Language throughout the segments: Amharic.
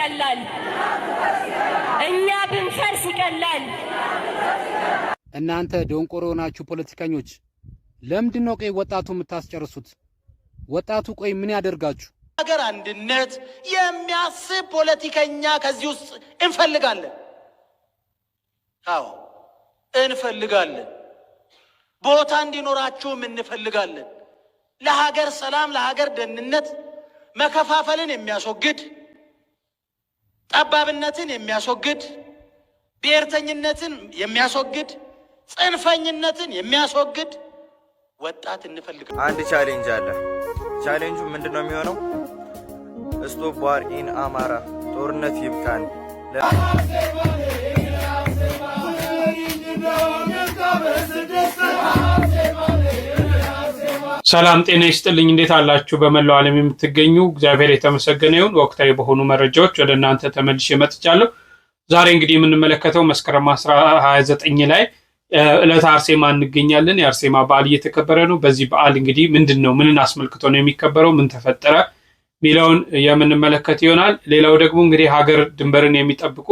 ይቀላል፣ እኛ ብንፈርስ ይቀላል። እናንተ ደንቆሮ ናችሁ ፖለቲከኞች። ለምንድነው ቆይ ወጣቱ የምታስጨርሱት? ወጣቱ ቆይ ምን ያደርጋችሁ? ሀገር አንድነት የሚያስብ ፖለቲከኛ ከዚህ ውስጥ እንፈልጋለን። አዎ እንፈልጋለን። ቦታ እንዲኖራችሁም እንፈልጋለን። ለሀገር ሰላም፣ ለሀገር ደህንነት መከፋፈልን የሚያስወግድ፣ ጠባብነትን የሚያስወግድ፣ ብሔርተኝነትን የሚያስወግድ፣ ጽንፈኝነትን የሚያስወግድ ወጣት እንፈልጋለን። አንድ ቻሌንጅ አለ። ቻሌንጁ ምንድነው የሚሆነው? ስቶፕ ዋር ኢን አማራ፣ ጦርነት ይብቃን። ሰላም ጤና ይስጥልኝ። እንዴት አላችሁ? በመላው ዓለም የምትገኙ እግዚአብሔር የተመሰገነ ይሁን። ወቅታዊ በሆኑ መረጃዎች ወደ እናንተ ተመልሼ መጥቻለሁ። ዛሬ እንግዲህ የምንመለከተው መስከረም 29 ላይ ዕለተ አርሴማ እንገኛለን። የአርሴማ በዓል እየተከበረ ነው። በዚህ በዓል እንግዲህ ምንድነው ምንን አስመልክቶ ነው የሚከበረው፣ ምን ተፈጠረ ሚለውን የምንመለከት ይሆናል። ሌላው ደግሞ እንግዲህ ሀገር ድንበርን የሚጠብቁ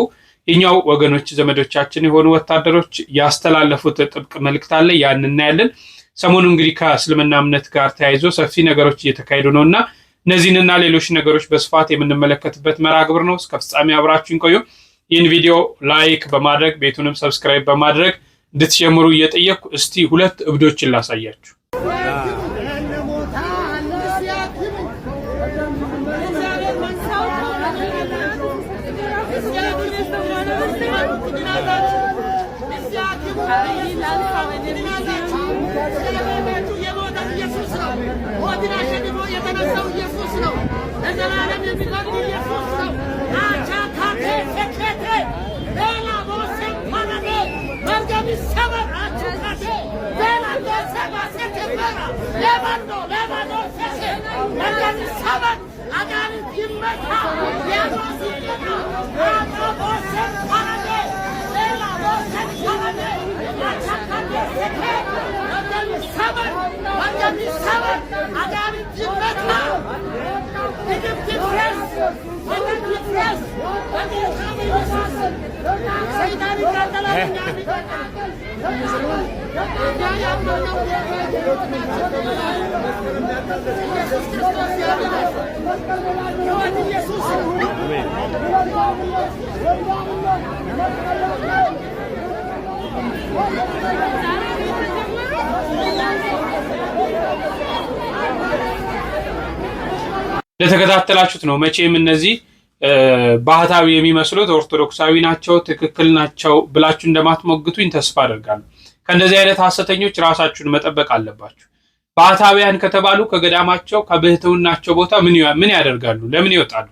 የኛው ወገኖች ዘመዶቻችን የሆኑ ወታደሮች ያስተላለፉት ጥብቅ መልእክት አለ፣ ያን እናያለን። ሰሞኑ እንግዲህ ከእስልምና እምነት ጋር ተያይዞ ሰፊ ነገሮች እየተካሄዱ ነውና እነዚህንና ሌሎች ነገሮች በስፋት የምንመለከትበት መርሃ ግብር ነው። እስከ ፍጻሜ አብራችሁን ቆዩ። ይህን ቪዲዮ ላይክ በማድረግ ቤቱንም ሰብስክራይብ በማድረግ እንድትጀምሩ እየጠየቅኩ እስቲ ሁለት እብዶችን ላሳያችሁ። ለተከታተላችሁት ነው። መቼም እነዚህ ባህታዊ የሚመስሉት ኦርቶዶክሳዊ ናቸው፣ ትክክል ናቸው ብላችሁ እንደማትሞግቱኝ ተስፋ አደርጋለሁ። ከእንደዚህ አይነት ሐሰተኞች ራሳችሁን መጠበቅ አለባችሁ። ባህታዊያን ከተባሉ ከገዳማቸው ከብህትውናቸው ቦታ ምን ያደርጋሉ? ለምን ይወጣሉ?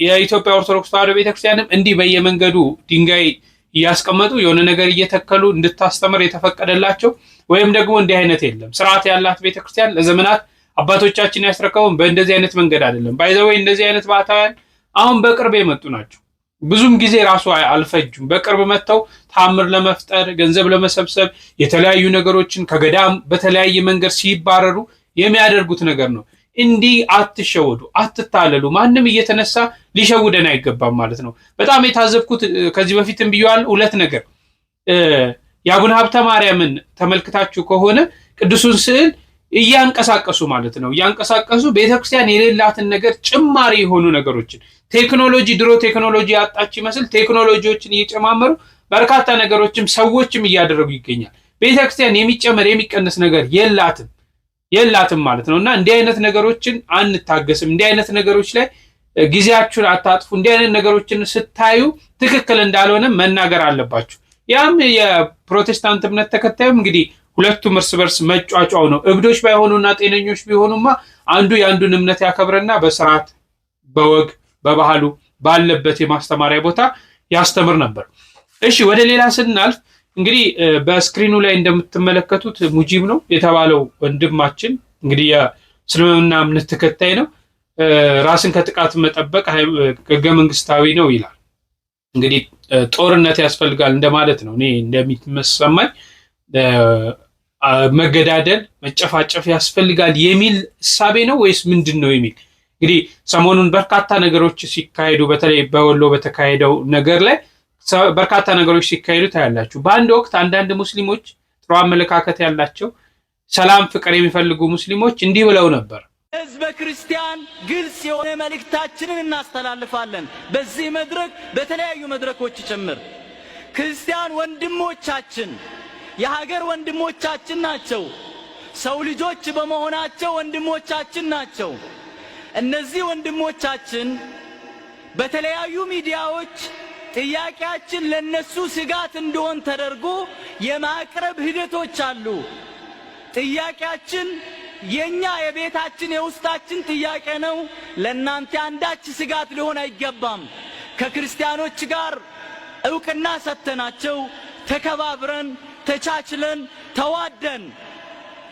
የኢትዮጵያ ኦርቶዶክስ ተዋሕዶ ቤተክርስቲያንም እንዲህ በየመንገዱ ድንጋይ እያስቀመጡ የሆነ ነገር እየተከሉ እንድታስተምር የተፈቀደላቸው ወይም ደግሞ እንዲህ አይነት የለም። ስርዓት ያላት ቤተክርስቲያን ለዘመናት አባቶቻችን ያስረከቡን በእንደዚህ አይነት መንገድ አይደለም። ባይዘወይ እንደዚህ አይነት ባህታውያን አሁን በቅርብ የመጡ ናቸው። ብዙም ጊዜ ራሱ አልፈጁም። በቅርብ መጥተው ታምር ለመፍጠር ገንዘብ ለመሰብሰብ የተለያዩ ነገሮችን ከገዳም በተለያየ መንገድ ሲባረሩ የሚያደርጉት ነገር ነው። እንዲህ አትሸወዱ፣ አትታለሉ። ማንም እየተነሳ ሊሸውደን አይገባም ማለት ነው። በጣም የታዘብኩት ከዚህ በፊትም ብየዋለሁ፣ ሁለት ነገር የአቡነ ሀብተ ማርያምን ተመልክታችሁ ከሆነ ቅዱሱን ስዕል እያንቀሳቀሱ ማለት ነው እያንቀሳቀሱ ቤተክርስቲያን የሌላትን ነገር ጭማሪ የሆኑ ነገሮችን ቴክኖሎጂ ድሮ ቴክኖሎጂ ያጣች ይመስል ቴክኖሎጂዎችን እየጨማመሩ በርካታ ነገሮችም ሰዎችም እያደረጉ ይገኛል። ቤተክርስቲያን የሚጨመር የሚቀንስ ነገር የላትም ማለት ነውና እንዲህ አይነት ነገሮችን አንታገስም። እንዲህ አይነት ነገሮች ላይ ጊዜያችሁን አታጥፉ። እንዲህ አይነት ነገሮችን ስታዩ ትክክል እንዳልሆነ መናገር አለባችሁ። ያም የፕሮቴስታንት እምነት ተከታዩም እንግዲህ ሁለቱም እርስ በርስ መጫጫው ነው። እብዶች ባይሆኑና ጤነኞች ቢሆኑማ አንዱ የአንዱን እምነት ያከብረና በስርዓት በወግ በባህሉ ባለበት የማስተማሪያ ቦታ ያስተምር ነበር። እሺ ወደ ሌላ ስናልፍ እንግዲህ በስክሪኑ ላይ እንደምትመለከቱት ሙጂብ ነው የተባለው ወንድማችን እንግዲህ የእስልምና እምነት ተከታይ ነው። ራስን ከጥቃት መጠበቅ ህገ መንግስታዊ ነው ይላል። እንግዲህ ጦርነት ያስፈልጋል እንደማለት ነው። እኔ እንደሚመስለኝ መገዳደል መጨፋጨፍ ያስፈልጋል የሚል እሳቤ ነው ወይስ ምንድነው የሚል እንግዲህ ሰሞኑን በርካታ ነገሮች ሲካሄዱ በተለይ በወሎ በተካሄደው ነገር ላይ በርካታ ነገሮች ሲካሄዱ ታያላችሁ። በአንድ ወቅት አንዳንድ ሙስሊሞች ጥሩ አመለካከት ያላቸው ሰላም ፍቅር የሚፈልጉ ሙስሊሞች እንዲህ ብለው ነበር። ህዝበ ክርስቲያን ግልጽ የሆነ መልእክታችንን እናስተላልፋለን። በዚህ መድረክ በተለያዩ መድረኮች ጭምር ክርስቲያን ወንድሞቻችን የሀገር ወንድሞቻችን ናቸው። ሰው ልጆች በመሆናቸው ወንድሞቻችን ናቸው። እነዚህ ወንድሞቻችን በተለያዩ ሚዲያዎች ጥያቄያችን ለነሱ ስጋት እንደሆን ተደርጎ የማቅረብ ሂደቶች አሉ። ጥያቄያችን የኛ የቤታችን የውስጣችን ጥያቄ ነው። ለእናንተ አንዳች ስጋት ሊሆን አይገባም። ከክርስቲያኖች ጋር ዕውቅና ሰጥተናቸው ተከባብረን ተቻችለን ተዋደን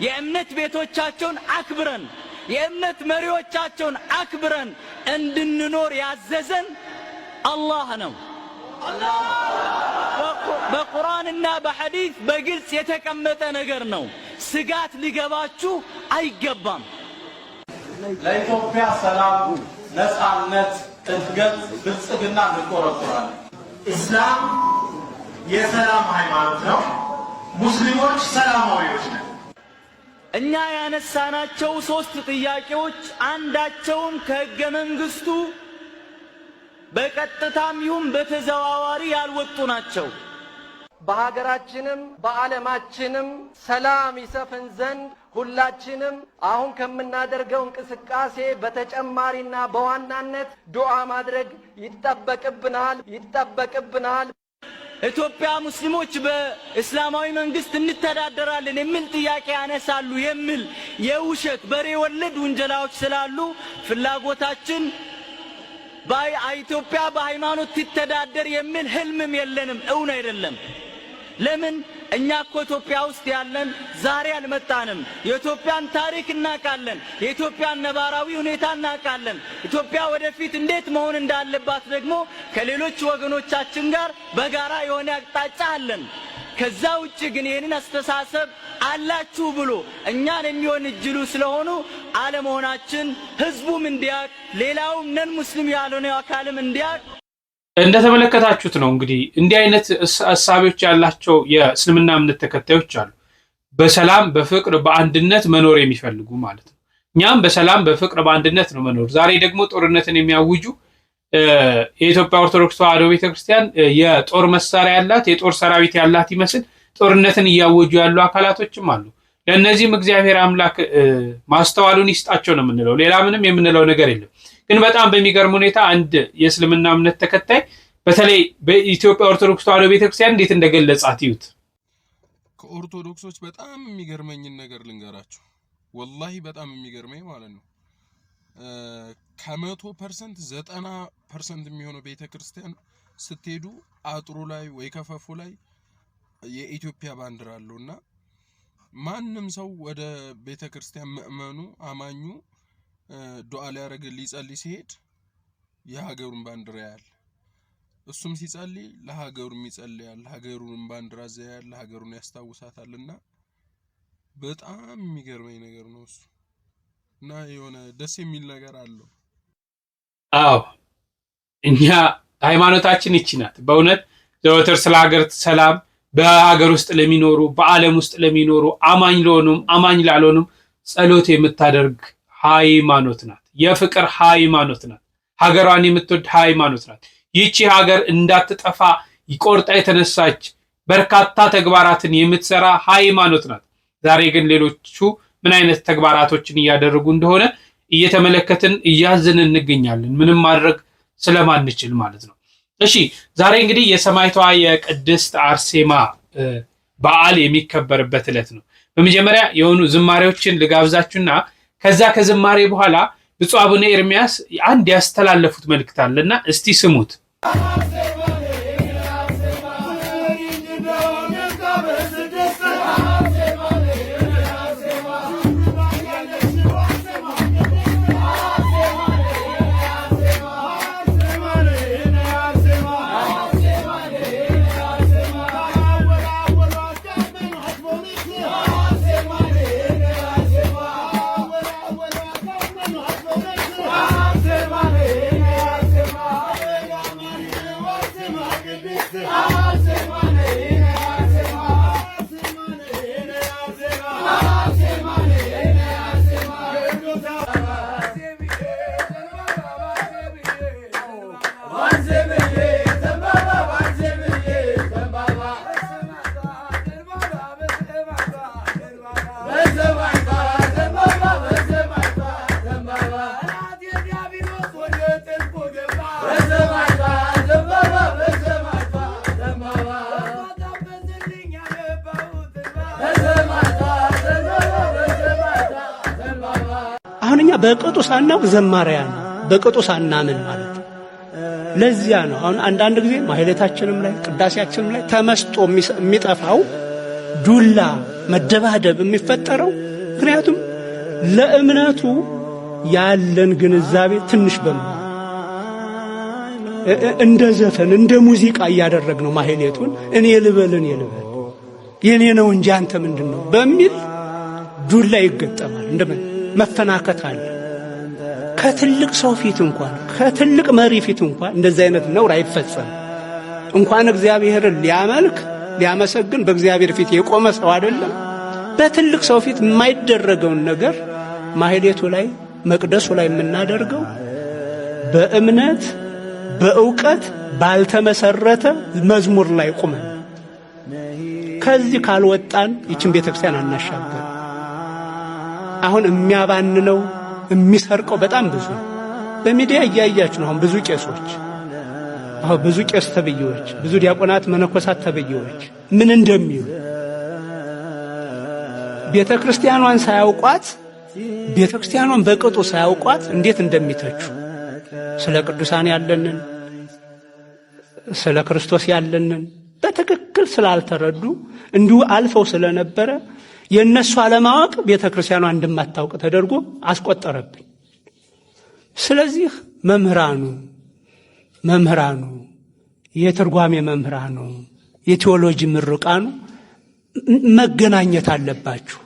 የእምነት ቤቶቻቸውን አክብረን የእምነት መሪዎቻቸውን አክብረን እንድንኖር ያዘዘን አላህ ነው። በቁርአንና በሐዲስ በግልጽ የተቀመጠ ነገር ነው። ስጋት ሊገባችሁ አይገባም። ለኢትዮጵያ ሰላም፣ ነጻነት፣ እድገት፣ ብልጽግና እንቆረቆራለን። ኢስላም የሰላም ሃይማኖት ነው። ሙስሊሞች ሰላማዊዎች ነን። እኛ ያነሳናቸው 3 ጥያቄዎች አንዳቸውም ከሕገ መንግስቱ በቀጥታም ይሁን በተዘዋዋሪ ያልወጡ ናቸው። በሀገራችንም በዓለማችንም ሰላም ይሰፍን ዘንድ ሁላችንም አሁን ከምናደርገው እንቅስቃሴ በተጨማሪና በዋናነት ዱዓ ማድረግ ይጠበቅብናል። ኢትዮጵያ ሙስሊሞች በእስላማዊ መንግስት እንተዳደራለን የሚል ጥያቄ ያነሳሉ የሚል የውሸት በሬ ወለድ ውንጀላዎች ስላሉ ፍላጎታችን ኢትዮጵያ በሃይማኖት ትተዳደር የሚል ህልምም የለንም። እውን አይደለም። ለምን? እኛ እኮ ኢትዮጵያ ውስጥ ያለን ዛሬ አልመጣንም። የኢትዮጵያን ታሪክ እናውቃለን። የኢትዮጵያን ነባራዊ ሁኔታ እናውቃለን። ኢትዮጵያ ወደፊት እንዴት መሆን እንዳለባት ደግሞ ከሌሎች ወገኖቻችን ጋር በጋራ የሆነ አቅጣጫ አለን። ከዛ ውጭ ግን ይህንን አስተሳሰብ አላችሁ ብሎ እኛን የሚሆን እጅሉ ስለሆኑ አለመሆናችን ህዝቡም እንዲያቅ ሌላውም ነን ሙስሊም ያልሆነ አካልም እንዲያቅ እንደተመለከታችሁት ነው። እንግዲህ እንዲህ አይነት ሐሳቦች ያላቸው የእስልምና እምነት ተከታዮች አሉ። በሰላም በፍቅር በአንድነት መኖር የሚፈልጉ ማለት ነው። እኛም በሰላም በፍቅር በአንድነት ነው መኖር። ዛሬ ደግሞ ጦርነትን የሚያውጁ የኢትዮጵያ ኦርቶዶክስ ተዋሕዶ ቤተክርስቲያን የጦር መሳሪያ ያላት የጦር ሰራዊት ያላት ይመስል ጦርነትን እያወጁ ያሉ አካላቶችም አሉ። ለእነዚህም እግዚአብሔር አምላክ ማስተዋሉን ይስጣቸው ነው የምንለው። ሌላ ምንም የምንለው ነገር የለም። ግን በጣም በሚገርም ሁኔታ አንድ የእስልምና እምነት ተከታይ በተለይ በኢትዮጵያ ኦርቶዶክስ ተዋሕዶ ቤተክርስቲያን እንዴት እንደገለጻት ይዩት። ከኦርቶዶክሶች በጣም የሚገርመኝን ነገር ልንገራችሁ። ወላሂ በጣም የሚገርመኝ ማለት ነው ከ100% 90% የሚሆነው ቤተክርስቲያን ስትሄዱ አጥሩ ላይ ወይ ከፈፉ ላይ የኢትዮጵያ ባንዲራ አለውና ማንም ሰው ወደ ቤተክርስቲያን ምእመኑ አማኙ ዱዓ ሊያደርግ ሊጸልይ ሲሄድ የሀገሩን ባንዲራ ያያል። እሱም ሲጸልይ ለሀገሩም ይጸልያል። ሀገሩን ባንዲራ ያያል፣ ሀገሩን ያስታውሳታልና በጣም የሚገርመኝ ነገር ነው እሱ እና የሆነ ደስ የሚል ነገር አለው። አዎ እኛ ሃይማኖታችን ይቺ ናት። በእውነት ዘወትር ስለ ሀገር ሰላም በሀገር ውስጥ ለሚኖሩ በዓለም ውስጥ ለሚኖሩ አማኝ ለሆኑም አማኝ ላልሆኑም ጸሎት የምታደርግ ሃይማኖት ናት። የፍቅር ሃይማኖት ናት። ሀገሯን የምትወድ ሃይማኖት ናት። ይቺ ሀገር እንዳትጠፋ ይቆርጣ የተነሳች በርካታ ተግባራትን የምትሰራ ሃይማኖት ናት። ዛሬ ግን ሌሎቹ ምን አይነት ተግባራቶችን እያደረጉ እንደሆነ እየተመለከትን እያዝንን እንገኛለን። ምንም ማድረግ ስለማንችል ማለት ነው። እሺ ዛሬ እንግዲህ የሰማዕቷ የቅድስት አርሴማ በዓል የሚከበርበት ዕለት ነው። በመጀመሪያ የሆኑ ዝማሬዎችን ልጋብዛችሁና ከዛ ከዝማሬ በኋላ ብፁዕ አቡነ ኤርሚያስ አንድ ያስተላለፉት መልእክት አለና እስቲ ስሙት። Ah! አሁንኛ በቅጡ ሳናውቅ ዘማሪያን በቅጡ ሳናምን ማለት ነው። ለዚያ ነው አሁን አንዳንድ ጊዜ ማህሌታችንም ላይ ቅዳሴያችንም ላይ ተመስጦ የሚጠፋው ዱላ መደባደብ የሚፈጠረው ምክንያቱም ለእምነቱ ያለን ግንዛቤ ትንሽ እንደ ዘፈን እንደ ሙዚቃ እያደረግነው ማህሌቱን እኔ ልበል የኔ ነው እንጂ አንተ ምንድነው በሚል ዱላ ይገጠማል። እንደምን መፈናከት አለ። ከትልቅ ሰው ፊት እንኳን ከትልቅ መሪ ፊት እንኳን እንደዚህ አይነት ነውር አይፈጸም። እንኳን እግዚአብሔርን ሊያመልክ ሊያመሰግን በእግዚአብሔር ፊት የቆመ ሰው አይደለም በትልቅ ሰው ፊት የማይደረገውን ነገር ማህሌቱ ላይ መቅደሱ ላይ የምናደርገው በእምነት በእውቀት ባልተመሰረተ መዝሙር ላይ ቆመን ከዚህ ካልወጣን ይችን ቤተክርስቲያን አናሻገር። አሁን የሚያባንነው የሚሰርቀው በጣም ብዙ በሚዲያ እያያችሁ ነው። አሁን ብዙ ቄሶች ብዙ ቄስ ተብዬዎች ብዙ ዲያቆናት መነኮሳት ተብዬዎች ምን እንደሚሉ ቤተክርስቲያኗን ሳያውቋት ቤተክርስቲያኗን በቅጡ ሳያውቋት እንዴት እንደሚተቹ ስለ ቅዱሳን ያለንን ስለ ክርስቶስ ያለንን በትክክል ስላልተረዱ እንዲሁ አልፈው ስለነበረ የነሱ አለማወቅ ቤተክርስቲያኗ እንደማታውቅ ተደርጎ አስቆጠረብኝ። ስለዚህ መምህራኑ የትርጓሜ መምህራኑ የቴዎሎጂ ምሩቃኑ መገናኘት አለባችሁ።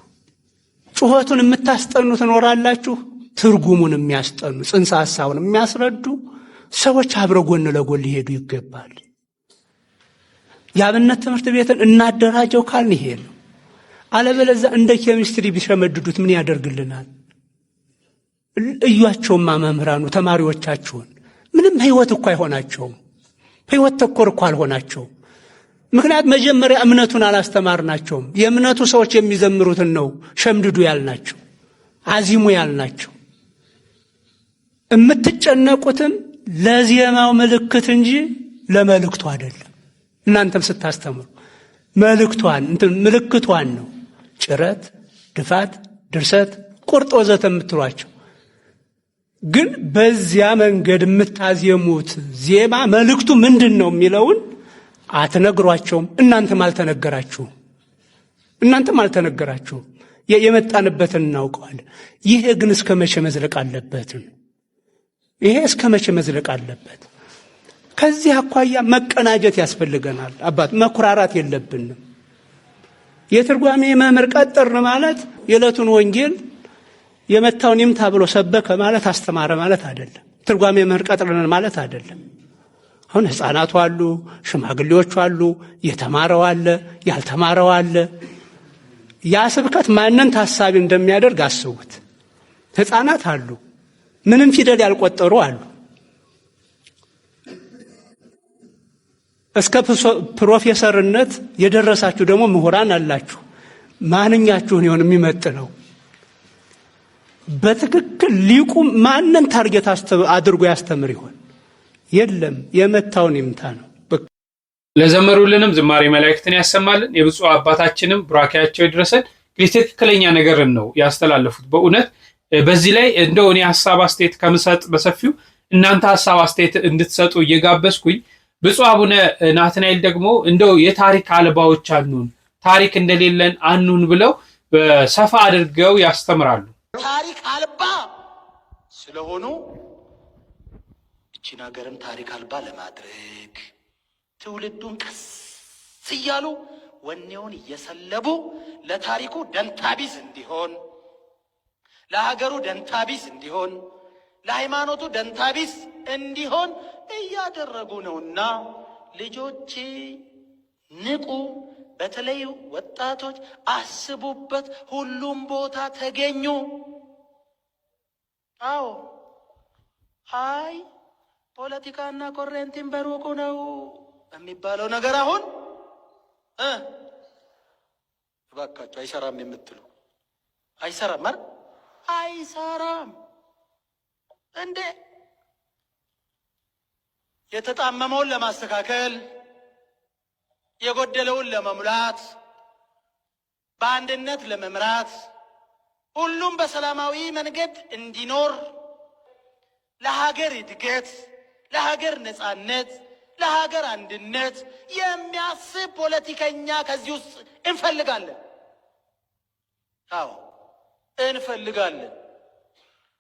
ጩኸቱን የምታስጠኑ ትኖራላችሁ፣ ትርጉሙን የሚያስጠኑ ጽንሰ ሐሳቡን የሚያስረዱ ሰዎች አብረው ጎን ለጎን ሊሄዱ ይገባል። የአብነት ትምህርት ቤትን እናደራጀው ካልን ይሄ ነው። አለበለዚያ እንደ ኬሚስትሪ ቢሸመድዱት ምን ያደርግልናል? እዩዋቸውማ መምህራኑ ተማሪዎቻቸውን ምንም ህይወት እኮ አይሆናቸውም። ህይወት ተኮር እኮ አልሆናቸውም። ምክንያት መጀመሪያ እምነቱን አላስተማርናቸውም። የእምነቱ ሰዎች የሚዘምሩትን ነው ሸምድዱ ያልናቸው አዚሙ ያልናቸው። የምትጨነቁትም ለዜማው ምልክት እንጂ ለመልእክቱ አይደለም። እናንተም ስታስተምሩ ምልክቷን ነው ጭረት፣ ድፋት፣ ድርሰት፣ ቁርጥ ወዘተ የምትሏቸው። ግን በዚያ መንገድ የምታዜሙት ዜማ መልእክቱ ምንድን ነው የሚለውን አትነግሯቸውም። እናንተም አልተነገራችሁም። የመጣንበትን እናውቀዋለን። ይሄ ግን እስከ መቼ መዝለቅ አለበት? ከዚህ አኳያ መቀናጀት ያስፈልገናል። አባት መኩራራት የለብንም። የትርጓሜ መምህር ቀጠርን ማለት የዕለቱን ወንጌል የመታውን ይምታ ብሎ ሰበከ ማለት አስተማረ ማለት አይደለም። ትርጓሜ መምህር ቀጥረን ማለት አይደለም። አሁን ህፃናቱ አሉ፣ ሽማግሌዎቹ አሉ፣ የተማረው አለ፣ ያልተማረው አለ። ያ ስብከት ማንን ታሳቢ እንደሚያደርግ አስቡት። ህፃናት አሉ፣ ምንም ፊደል ያልቆጠሩ አሉ። እስከ ፕሮፌሰርነት የደረሳችሁ ደግሞ ምሁራን አላችሁ። ማንኛችሁን ይሆን የሚመጥነው? በትክክል ሊቁ ማንን ታርጌት አድርጎ ያስተምር ይሆን? የለም፣ የመታውን ይምታ ነው። ለዘመሩልንም ዝማሬ መላእክትን ያሰማልን። የብፁዕ አባታችንም ቡራኬያቸው ይድረሰን። ትክክለኛ ነገርን ነው ያስተላለፉት። በእውነት በዚህ ላይ እንደው እኔ ሐሳብ አስተያየት ከምሰጥ በሰፊው እናንተ ሐሳብ አስተያየት እንድትሰጡ እየጋበዝኩኝ ብፁዕ አቡነ ናትናኤል ደግሞ እንደው የታሪክ አልባዎች አኑን ታሪክ እንደሌለን አኑን ብለው በሰፋ አድርገው ያስተምራሉ። ታሪክ አልባ ስለሆኑ እቺን ሀገርም ታሪክ አልባ ለማድረግ ትውልዱን ቀስ እያሉ ወኔውን እየሰለቡ ለታሪኩ ደንታቢስ እንዲሆን፣ ለሀገሩ ደንታቢስ እንዲሆን፣ ለሃይማኖቱ ደንታቢስ እንዲሆን እያደረጉ ነውና ልጆቼ ንቁ፣ በተለይ ወጣቶች አስቡበት፣ ሁሉም ቦታ ተገኙ። አዎ አይ ፖለቲካና ኮሬንቲን በሩቁ ነው የሚባለው ነገር አሁን እባካችሁ አይሰራም የምትሉ አይሰራም አይደል? አይሰራም እንዴ! የተጣመመውን ለማስተካከል የጎደለውን ለመሙላት በአንድነት ለመምራት ሁሉም በሰላማዊ መንገድ እንዲኖር ለሀገር እድገት፣ ለሀገር ነጻነት፣ ለሀገር አንድነት የሚያስብ ፖለቲከኛ ከዚህ ውስጥ እንፈልጋለን። አዎ እንፈልጋለን።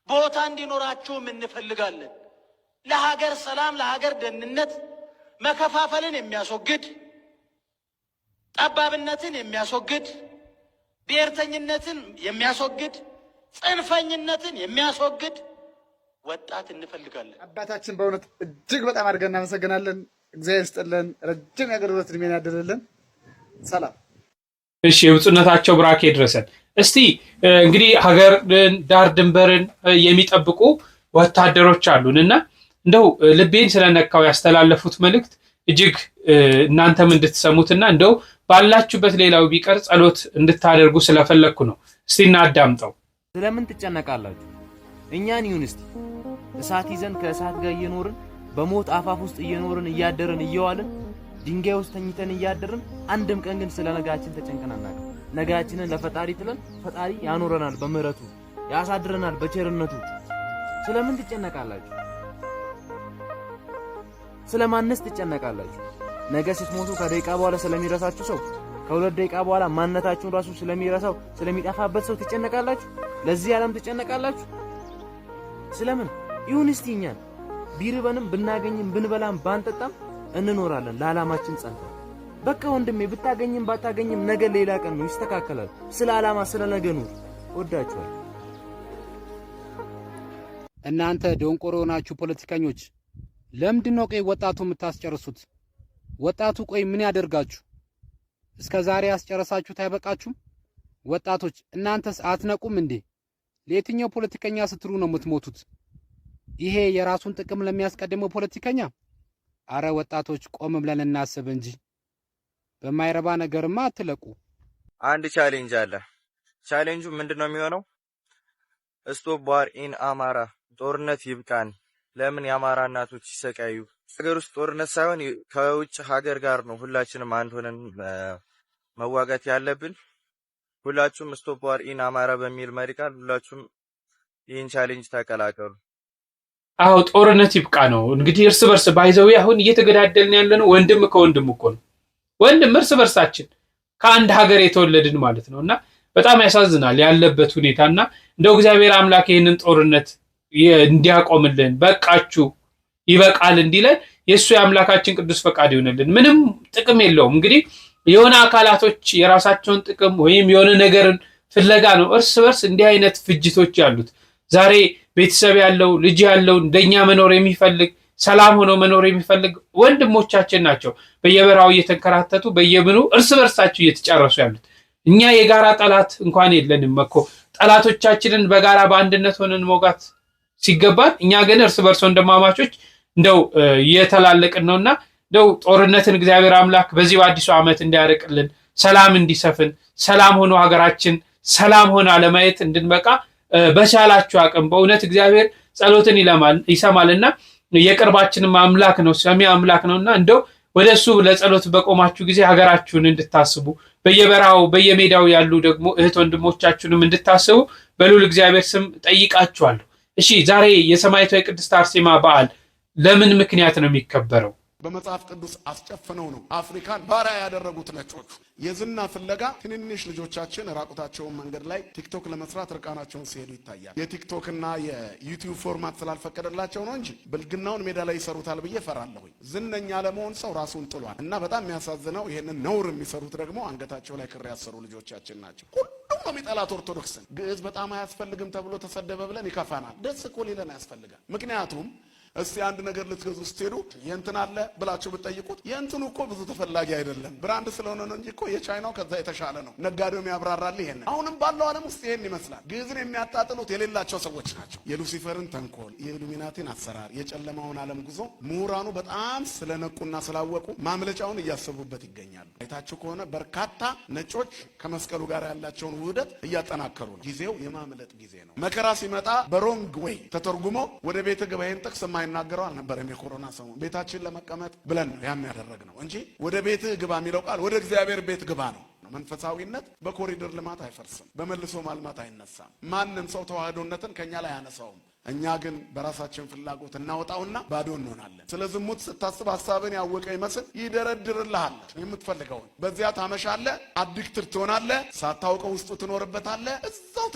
ቦታ እንዲኖራችሁም እንፈልጋለን። ለሀገር ሰላም፣ ለሀገር ደህንነት መከፋፈልን የሚያስወግድ፣ ጠባብነትን የሚያስወግድ፣ ብሔርተኝነትን የሚያስወግድ፣ ጽንፈኝነትን የሚያስወግድ ወጣት እንፈልጋለን። አባታችን በእውነት እጅግ በጣም አድርገን እናመሰግናለን። እግዚአብሔር ይስጥልን፣ ረጅም የአገልግሎት ዕድሜን ያድርልን። ሰላም። እሺ የብፁዕነታቸው ብራኬ ድረሰን። እስቲ እንግዲህ ሀገር ዳር ድንበርን የሚጠብቁ ወታደሮች አሉን እና እንደው ልቤን ስለነካው ያስተላለፉት መልእክት እጅግ እናንተም እንድትሰሙትና እንደው ባላችሁበት ሌላው ቢቀር ጸሎት እንድታደርጉ ስለፈለኩ ነው። እስቲ እናዳምጠው። ስለምን ትጨነቃላችሁ? እኛን ይሁን እስቲ እሳት ይዘን ከእሳት ጋር እየኖርን በሞት አፋፍ ውስጥ እየኖርን እያደርን እየዋልን ድንጋይ ውስጥ ተኝተን እያደርን አንድም ቀን ግን ስለ ነጋችን ተጨንቀን አናውቅም። ነጋችንን ለፈጣሪ ጥለን ፈጣሪ ያኖረናል፣ በምህረቱ ያሳድረናል፣ በቸርነቱ። ስለምን ትጨነቃላችሁ? ስለማንስ ትጨነቃላችሁ? ነገ ስትሞቱ ከደቂቃ በኋላ ስለሚረሳችሁ ሰው፣ ከሁለት ደቂቃ በኋላ ማንነታችሁን ራሱ ስለሚረሳው ስለሚጠፋበት ሰው ትጨነቃላችሁ? ለዚህ ዓለም ትጨነቃላችሁ? ስለምን ይሁን እስቲ እኛን ቢርበንም ብናገኝም ብንበላም ባንጠጣም እንኖራለን ለዓላማችን ጸንተን። በቃ ወንድሜ ብታገኝም ባታገኝም ነገ ሌላ ቀን ነው፣ ይስተካከላል። ስለ ዓላማ ስለ ነገ ኑር። ወዳችኋል። እናንተ ደንቆሮ ናችሁ ፖለቲከኞች፣ ለምንድን ነው ቆይ ወጣቱ የምታስጨርሱት? ወጣቱ ቆይ ምን ያደርጋችሁ? እስከ ዛሬ ያስጨረሳችሁት አይበቃችሁም? ወጣቶች እናንተስ አትነቁም እንዴ? ለየትኛው ፖለቲከኛ ስትሉ ነው የምትሞቱት? ይሄ የራሱን ጥቅም ለሚያስቀድመው ፖለቲከኛ? አረ ወጣቶች ቆም ብለን እናስብ እንጂ በማይረባ ነገርማ አትለቁ። አንድ ቻሌንጅ አለ። ቻሌንጁ ምንድነው የሚሆነው? ስቶፕ ዋር ኢን አማራ፣ ጦርነት ይብቃን። ለምን የአማራ እናቶች ይሰቃዩ? ሀገር ውስጥ ጦርነት ሳይሆን ከውጭ ሀገር ጋር ነው ሁላችንም አንድ ሆነን መዋጋት ያለብን። ሁላችሁም ስቶፕ ዋር ኢን አማራ በሚል መሪ ቃል ሁላችሁም ይህን ቻሌንጅ ተቀላቀሉ። አዎ ጦርነት ይብቃ ነው እንግዲህ። እርስ በርስ ባይዘው አሁን እየተገዳደልን ያለነው ወንድም ከወንድም እኮ ነው። ወንድም እርስ በርሳችን ከአንድ ሀገር የተወለድን ማለት ነውና በጣም ያሳዝናል ያለበት ሁኔታና እንደው እግዚአብሔር አምላክ ይሄንን ጦርነት እንዲያቆምልን በቃችሁ ይበቃል እንዲለን የሱ የአምላካችን ቅዱስ ፈቃድ ይሆንልን። ምንም ጥቅም የለውም እንግዲህ የሆነ አካላቶች የራሳቸውን ጥቅም ወይም የሆነ ነገርን ፍለጋ ነው እርስ በርስ እንዲህ አይነት ፍጅቶች ያሉት። ዛሬ ቤተሰብ ያለው ልጅ ያለው እንደኛ መኖር የሚፈልግ ሰላም ሆኖ መኖር የሚፈልግ ወንድሞቻችን ናቸው በየበራው እየተንከራተቱ በየብኑ እርስ በርሳቸው እየተጨረሱ ያሉት። እኛ የጋራ ጠላት እንኳን የለንም እኮ ጠላቶቻችንን በጋራ በአንድነት ሆነን መውጋት ሲገባን እኛ ግን እርስ በርስ ወንድማማቾች እንደው እየተላለቅን ነውና እንደው ጦርነትን እግዚአብሔር አምላክ በዚህ በአዲሱ ዓመት እንዲያርቅልን፣ ሰላም እንዲሰፍን፣ ሰላም ሆኖ ሀገራችን ሰላም ሆና ለማየት እንድንበቃ በቻላችሁ አቅም በእውነት እግዚአብሔር ጸሎትን ይሰማልና የቅርባችንም አምላክ ነው፣ ሰሚ አምላክ ነውና እንደው ወደሱ ለጸሎት በቆማችሁ ጊዜ ሀገራችሁን እንድታስቡ በየበራው በየሜዳው ያሉ ደግሞ እህት ወንድሞቻችሁንም እንድታስቡ በልዑል እግዚአብሔር ስም ጠይቃችኋለሁ። እሺ ዛሬ የሰማዕቷ የቅድስት አርሴማ በዓል ለምን ምክንያት ነው የሚከበረው? በመጽሐፍ ቅዱስ አስጨፍነው ነው አፍሪካን ባሪያ ያደረጉት ነጮቹ። የዝና ፍለጋ ትንንሽ ልጆቻችን ራቁታቸውን መንገድ ላይ ቲክቶክ ለመስራት ርቃናቸውን ሲሄዱ ይታያል። የቲክቶክና የዩቲዩብ ፎርማት ስላልፈቀደላቸው ነው እንጂ ብልግናውን ሜዳ ላይ ይሰሩታል ብዬ ፈራለሁኝ። ዝነኛ ለመሆን ሰው ራሱን ጥሏል እና በጣም የሚያሳዝነው ይሄንን ነውር የሚሰሩት ደግሞ አንገታቸው ላይ ክር ያሰሩ ልጆቻችን ናቸው። ሁሉም ነው የሚጠላት ኦርቶዶክስን። ግዕዝ በጣም አያስፈልግም ተብሎ ተሰደበ ብለን ይከፋናል። ደስ እኮ ሊለን ያስፈልጋል። ምክንያቱም እስቲ አንድ ነገር ልትገዙ ስትሄዱ የእንትን አለ ብላችሁ ብትጠይቁት የእንትኑ እኮ ብዙ ተፈላጊ አይደለም፣ ብራንድ ስለሆነ ነው እንጂ እኮ የቻይናው ከዛ የተሻለ ነው። ነጋዴውም ያብራራል ይሄን። አሁንም ባለው ዓለም ውስጥ ይሄን ይመስላል። ግዕዝን የሚያጣጥሉት የሌላቸው ሰዎች ናቸው። የሉሲፈርን ተንኮል፣ የኢሉሚናቲን አሰራር፣ የጨለማውን ዓለም ጉዞ ምሁራኑ በጣም ስለነቁና ስላወቁ ማምለጫውን እያሰቡበት ይገኛሉ። አይታችሁ ከሆነ በርካታ ነጮች ከመስቀሉ ጋር ያላቸውን ውህደት እያጠናከሩ ነው። ጊዜው የማምለጥ ጊዜ ነው። መከራ ሲመጣ በሮንግ ወይ ተተርጉሞ ወደ ቤተ ገባይን ጥቅስ የማይናገረው አልነበረም። የኮሮና ሰሞን ቤታችን ለመቀመጥ ብለን ነው ያን ያደረግነው እንጂ ወደ ቤትህ ግባ የሚለው ቃል ወደ እግዚአብሔር ቤት ግባ ነው። መንፈሳዊነት በኮሪደር ልማት አይፈርስም፣ በመልሶ ማልማት አይነሳም። ማንም ሰው ተዋህዶነትን ከኛ ላይ አያነሳውም። እኛ ግን በራሳችን ፍላጎት እናወጣውና ባዶ እንሆናለን። ስለ ዝሙት ስታስብ ሐሳብን ያወቀ ይመስል ይደረድርልሃል የምትፈልገውን። በዚያ ታመሻለህ፣ አዲክትር ትሆናለህ፣ ሳታውቀው ውስጡ ትኖርበታለህ። እዛው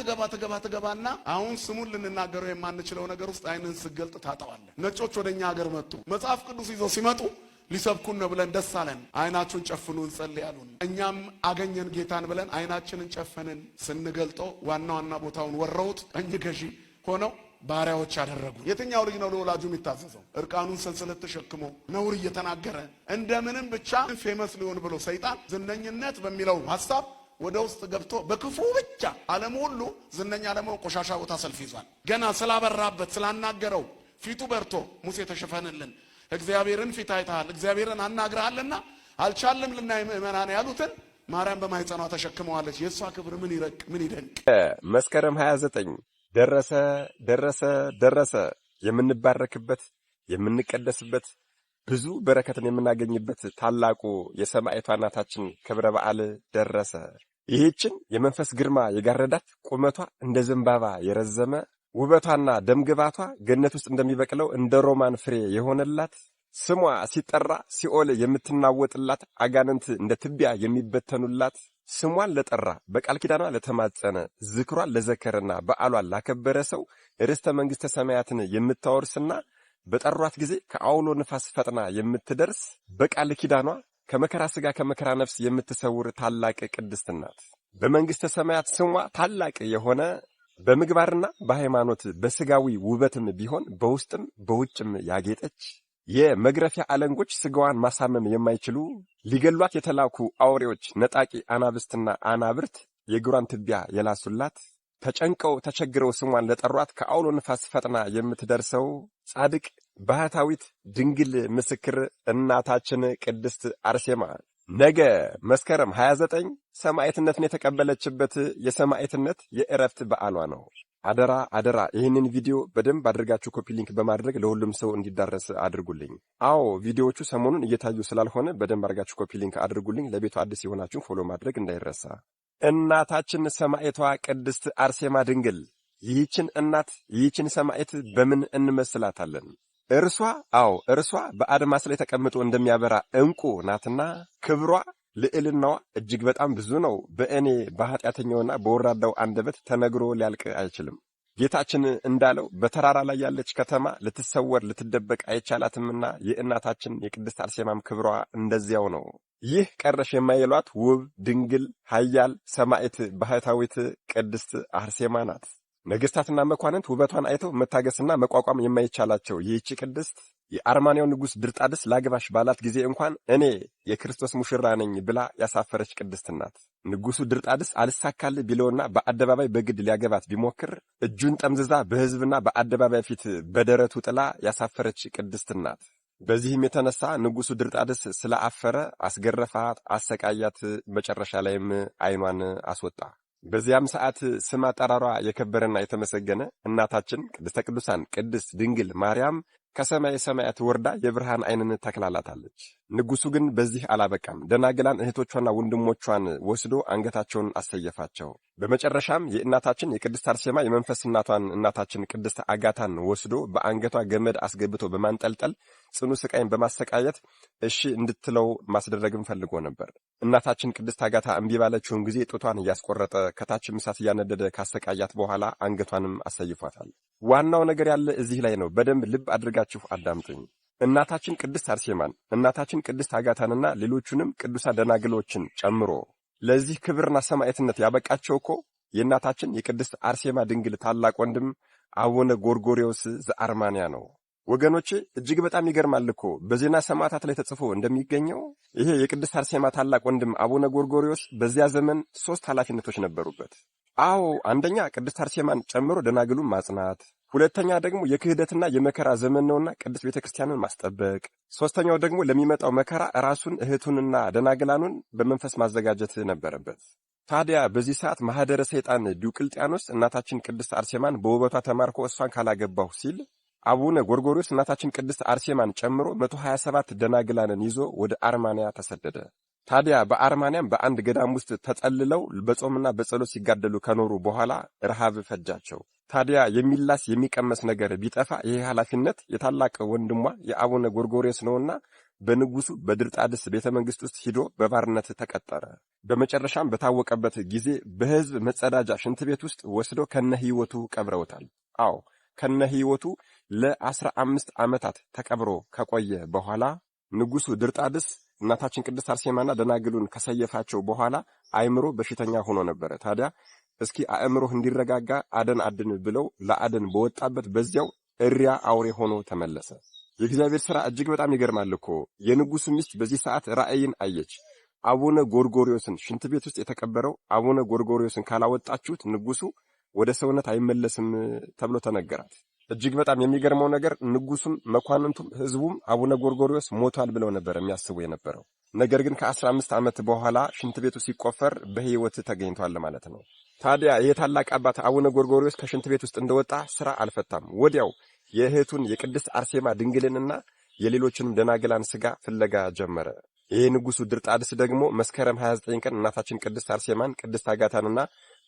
ትገባና አሁን ስሙን ልንናገረው የማንችለው ነገር ውስጥ አይንን ስገልጥ ታጠዋለህ። ነጮች ወደኛ ሀገር መጡ። መጽሐፍ ቅዱስ ይዘው ሲመጡ ሊሰብኩን ነው ብለን ደስ አለን። አይናችሁን ጨፍኑ እንጸልይ አሉን። እኛም አገኘን ጌታን ብለን አይናችንን ጨፈንን። ስንገልጠው ዋና ቦታውን ወረውት ቀኝ ገዢ ሆነው ባሪያዎች ያደረጉ። የትኛው ልጅ ነው ለወላጁ የሚታዘዘው? እርቃኑን ሰንሰለት ተሸክሞ ነውር እየተናገረ እንደምንም ብቻ ፌመስ ሊሆን ብሎ ሰይጣን ዝነኝነት በሚለው ሐሳብ ወደ ውስጥ ገብቶ በክፉ ብቻ ዓለም ሁሉ ዝነኛ ለመሆን ቆሻሻ ቦታ ሰልፍ ይዟል። ገና ስላበራበት ስላናገረው ፊቱ በርቶ ሙሴ ተሸፈንልን፣ እግዚአብሔርን ፊት አይተሃል፣ እግዚአብሔርን አናግረሃልና አልቻለም ልናይ ምእመናን ያሉትን ማርያም በማህፀኗ ተሸክመዋለች። የእሷ ክብር ምን ይረቅ ምን ይደንቅ። መስከረም 29 ደረሰ የምንባረክበት የምንቀደስበት ብዙ በረከትን የምናገኝበት ታላቁ የሰማዕቷ እናታችን ክብረ በዓል ደረሰ። ይህችን የመንፈስ ግርማ የጋረዳት ቁመቷ እንደ ዘንባባ የረዘመ ውበቷና ደምግባቷ ገነት ውስጥ እንደሚበቅለው እንደ ሮማን ፍሬ የሆነላት ስሟ ሲጠራ ሲኦል የምትናወጥላት አጋንንት እንደ ትቢያ የሚበተኑላት ስሟን ለጠራ በቃል ኪዳኗ ለተማጸነ ዝክሯን ለዘከረና በዓሏን ላከበረ ሰው ርስተ መንግሥተ ሰማያትን የምታወርስና በጠሯት ጊዜ ከአውሎ ንፋስ ፈጥና የምትደርስ በቃል ኪዳኗ ከመከራ ሥጋ ከመከራ ነፍስ የምትሰውር ታላቅ ቅድስት ናት። በመንግሥተ ሰማያት ስሟ ታላቅ የሆነ በምግባርና በሃይማኖት በሥጋዊ ውበትም ቢሆን በውስጥም በውጭም ያጌጠች የመግረፊያ አለንጎች ሥጋዋን ማሳመም የማይችሉ ሊገሏት የተላኩ አውሬዎች ነጣቂ አናብስትና አናብርት የእግሯን ትቢያ የላሱላት ተጨንቀው ተቸግረው ስሟን ለጠሯት ከአውሎ ንፋስ ፈጥና የምትደርሰው ጻድቅ ባህታዊት ድንግል ምስክር እናታችን ቅድስት አርሴማ ነገ መስከረም 29 ሰማዕትነትን የተቀበለችበት የሰማዕትነት የዕረፍት በዓሏ ነው። አደራ ይህንን ቪዲዮ በደንብ አድርጋችሁ ኮፒ ሊንክ በማድረግ ለሁሉም ሰው እንዲዳረስ አድርጉልኝ። አዎ ቪዲዮዎቹ ሰሞኑን እየታዩ ስላልሆነ በደንብ አድርጋችሁ ኮፒ ሊንክ አድርጉልኝ። ለቤቱ አዲስ የሆናችሁ ፎሎ ማድረግ እንዳይረሳ። እናታችን ሰማዕቷ ቅድስት አርሴማ ድንግል ይህችን እናት ይህችን ሰማዕት በምን እንመስላታለን? እርሷ በአድማስ ላይ ተቀምጦ እንደሚያበራ ዕንቁ ናትና ክብሯ ልዕልናዋ እጅግ በጣም ብዙ ነው። በእኔ በኃጢአተኛውና በወራዳው አንደበት ተነግሮ ሊያልቅ አይችልም። ጌታችን እንዳለው በተራራ ላይ ያለች ከተማ ልትሰወር ልትደበቅ አይቻላትምና የእናታችን የቅድስት አርሴማም ክብሯ እንደዚያው ነው። ይህ ቀረሽ የማይሏት ውብ ድንግል ኃያል ሰማዕት ባህታዊት ቅድስት አርሴማ ናት። ነገሥታትና መኳንንት ውበቷን አይተው መታገስና መቋቋም የማይቻላቸው ይህች ቅድስት የአርማንያው ንጉሥ ድርጣድስ ላግባሽ ባላት ጊዜ እንኳን እኔ የክርስቶስ ሙሽራ ነኝ ብላ ያሳፈረች ቅድስት ናት። ንጉሡ ድርጣድስ አልሳካል ቢለውና በአደባባይ በግድ ሊያገባት ቢሞክር እጁን ጠምዝዛ በሕዝብና በአደባባይ ፊት በደረቱ ጥላ ያሳፈረች ቅድስት ናት። በዚህም የተነሳ ንጉሡ ድርጣድስ ስላአፈረ አስገረፋት፣ አሰቃያት። መጨረሻ ላይም ዓይኗን አስወጣ። በዚያም ሰዓት ስም አጠራሯ የከበረና የተመሰገነ እናታችን ቅድስተ ቅዱሳን ቅድስት ድንግል ማርያም ከሰማይ ሰማያት ወርዳ የብርሃን ዓይንን ተክላላታለች። ንጉሡ ግን በዚህ አላበቃም። ደናግላን እህቶቿና ወንድሞቿን ወስዶ አንገታቸውን አሰየፋቸው። በመጨረሻም የእናታችን የቅድስት አርሴማ የመንፈስ እናቷን እናታችን ቅድስት አጋታን ወስዶ በአንገቷ ገመድ አስገብቶ በማንጠልጠል ጽኑ ስቃይን በማሰቃየት እሺ እንድትለው ማስደረግም ፈልጎ ነበር። እናታችን ቅድስት አጋታ እምቢ ባለችውን ጊዜ ጡቷን እያስቆረጠ ከታችም እሳት እያነደደ ካሰቃያት በኋላ አንገቷንም አሰይፏታል። ዋናው ነገር ያለ እዚህ ላይ ነው። በደንብ ልብ አድርጋችሁ አዳምጡኝ። እናታችን ቅድስት አርሴማን እናታችን ቅድስት አጋታንና ሌሎቹንም ቅዱሳን ደናግሎችን ጨምሮ ለዚህ ክብርና ሰማዕትነት ያበቃቸው እኮ የእናታችን የቅድስት አርሴማ ድንግል ታላቅ ወንድም አቡነ ጎርጎርዮስ ዘአርማንያ ነው። ወገኖቼ እጅግ በጣም ይገርማል እኮ በዜና ሰማዕታት ላይ ተጽፎ እንደሚገኘው ይሄ የቅድስት አርሴማ ታላቅ ወንድም አቡነ ጎርጎርዮስ በዚያ ዘመን 3 ኃላፊነቶች ነበሩበት። አዎ፣ አንደኛ ቅድስት አርሴማን ጨምሮ ደናግሉን ማጽናት፣ ሁለተኛ ደግሞ የክህደትና የመከራ ዘመን ነውና ቅድስት ቤተክርስቲያንን ማስጠበቅ፣ ሶስተኛው ደግሞ ለሚመጣው መከራ ራሱን እህቱንና ደናግላኑን በመንፈስ ማዘጋጀት ነበረበት። ታዲያ በዚህ ሰዓት ማህደረ ሰይጣን ዲዮቅልጥያኖስ እናታችን ቅድስት አርሴማን በውበቷ ተማርኮ እሷን ካላገባሁ ሲል አቡነ ጎርጎርዮስ እናታችን ቅድስት አርሴማን ጨምሮ 127 ደናግላንን ይዞ ወደ አርማንያ ተሰደደ። ታዲያ በአርማንያም በአንድ ገዳም ውስጥ ተጠልለው በጾምና በጸሎት ሲጋደሉ ከኖሩ በኋላ ረሃብ ፈጃቸው። ታዲያ የሚላስ የሚቀመስ ነገር ቢጠፋ ይሄ ኃላፊነት የታላቅ ወንድሟ የአቡነ ጎርጎርዮስ ነውና በንጉሱ በድርጣድስ ቤተመንግስት ውስጥ ሂዶ በባርነት ተቀጠረ። በመጨረሻም በታወቀበት ጊዜ በህዝብ መጸዳጃ ሽንት ቤት ውስጥ ወስደው ከነህይወቱ ቀብረውታል። አዎ ከነህይወቱ ለ15 ዓመታት ተቀብሮ ከቆየ በኋላ ንጉሱ ድርጣድስ እናታችን ቅድስት አርሴማና ደናግሉን ከሰየፋቸው በኋላ አእምሮ በሽተኛ ሆኖ ነበር። ታዲያ እስኪ አእምሮህ እንዲረጋጋ አደን አድን ብለው ለአደን በወጣበት በዚያው እሪያ አውሬ ሆኖ ተመለሰ። የእግዚአብሔር ሥራ እጅግ በጣም ይገርማል እኮ። የንጉሱ ሚስት በዚህ ሰዓት ራእይን አየች። አቡነ ጎርጎርዮስን ሽንት ቤት ውስጥ የተቀበረው አቡነ ጎርጎርዮስን ካላወጣችሁት ንጉሱ ወደ ሰውነት አይመለስም ተብሎ ተነገራት። እጅግ በጣም የሚገርመው ነገር ንጉሱም መኳንንቱም ህዝቡም አቡነ ጎርጎርዮስ ሞቷል ብለው ነበር የሚያስቡ የነበረው። ነገር ግን ከ15 ዓመት በኋላ ሽንት ቤቱ ሲቆፈር በህይወት ተገኝቷል ማለት ነው። ታዲያ የታላቅ አባት አቡነ ጎርጎርዮስ ከሽንት ቤት ውስጥ እንደወጣ ስራ አልፈታም። ወዲያው የእህቱን የቅድስት አርሴማ ድንግልንና የሌሎችንም ደናግላን ስጋ ፍለጋ ጀመረ። ይሄ ንጉሱ ድርጣድስ ደግሞ መስከረም 29 ቀን እናታችን ቅድስት አርሴማን ቅድስት አጋታንና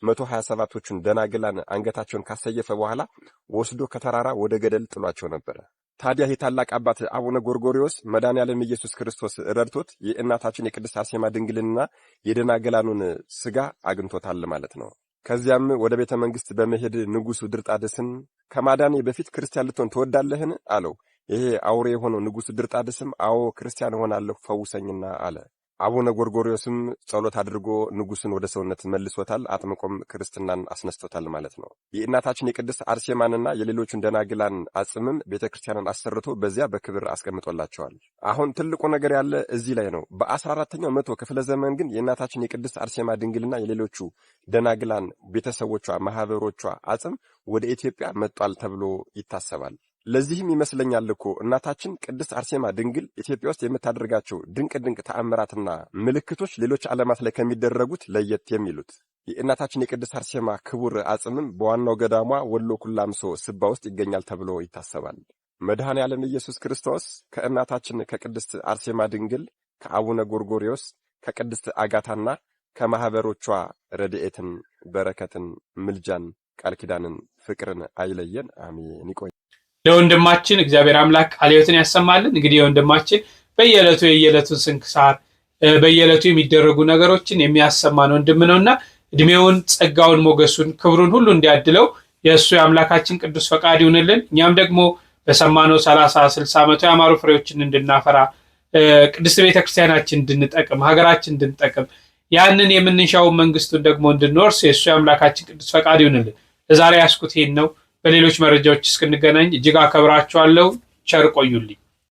127ቶቹን ደናግላን አንገታቸውን ካሰየፈ በኋላ ወስዶ ከተራራ ወደ ገደል ጥሏቸው ነበር። ታዲያ ይህ ታላቅ አባት አቡነ ጎርጎርዮስ መድኃኔዓለም ኢየሱስ ክርስቶስ ረድቶት የእናታችን የቅድስት አርሴማ ድንግልንና የደናግላኑን ስጋ አግኝቶታል ማለት ነው። ከዚያም ወደ ቤተ መንግስት በመሄድ ንጉሱ ድርጣድስን ከማዳኔ በፊት ክርስቲያን ልትሆን ትወዳለህን አለው። ይሄ አውሬ የሆነው ንጉሱ ድርጣድስም አዎ ክርስቲያን ሆናለሁ ፈውሰኝና አለ። አቡነ ጎርጎርዮስም ጸሎት አድርጎ ንጉሱን ወደ ሰውነት መልሶታል። አጥምቆም ክርስትናን አስነስቶታል ማለት ነው። የእናታችን የቅድስት አርሴማንና የሌሎቹን ደናግላን አጽምም ቤተክርስቲያንን አሰርቶ በዚያ በክብር አስቀምጦላቸዋል። አሁን ትልቁ ነገር ያለ እዚህ ላይ ነው። በ14ኛው መቶ ክፍለ ዘመን ግን የእናታችን የቅድስት አርሴማ ድንግልና የሌሎቹ ደናግላን ቤተሰቦቿ ማህበሮቿ አጽም ወደ ኢትዮጵያ መጥቷል ተብሎ ይታሰባል። ለዚህም ይመስለኛል እኮ እናታችን ቅድስት አርሴማ ድንግል ኢትዮጵያ ውስጥ የምታደርጋቸው ድንቅ ተአምራትና ምልክቶች ሌሎች ዓለማት ላይ ከሚደረጉት ለየት የሚሉት። የእናታችን የቅድስት አርሴማ ክቡር አጽምም በዋናው ገዳሟ ወሎ ኩላምሶ ስባ ውስጥ ይገኛል ተብሎ ይታሰባል። መድኃኔዓለም ኢየሱስ ክርስቶስ ከእናታችን ከቅድስት አርሴማ ድንግል ከአቡነ ጎርጎርዮስ ከቅድስት አጋታና ከማህበሮቿ ረድኤትን፣ በረከትን፣ ምልጃን፣ ቃል ኪዳንን፣ ፍቅርን አይለየን። አሜን። ይቆይ። ለወንድማችን እግዚአብሔር አምላክ ቃለ ሕይወትን ያሰማልን። እንግዲህ ወንድማችን የየዕለቱን ስንክሳር በየዕለቱ የሚደረጉ ነገሮችን የሚያሰማን ወንድም ነውና እድሜውን፣ ጸጋውን፣ ሞገሱን፣ ክብሩን ሁሉ እንዲያድለው የእሱ የአምላካችን ቅዱስ ፈቃድ ይሁንልን። እኛም ደግሞ በሰማነው 30 60 መቶ ያማሩ ፍሬዎችን እንድናፈራ ቅድስት ቤተክርስቲያናችን እንድንጠቅም ሀገራችን እንድንጠቅም ያንን የምንሻውን መንግስቱን ደግሞ እንድንወርስ የእሱ የአምላካችን ቅዱስ ፈቃድ ይሁንልን። ለዛሬ ያስኩት ይሄን ነው። በሌሎች መረጃዎች እስክንገናኝ እጅግ አከብራችኋለሁ። ቸር ቆዩልኝ።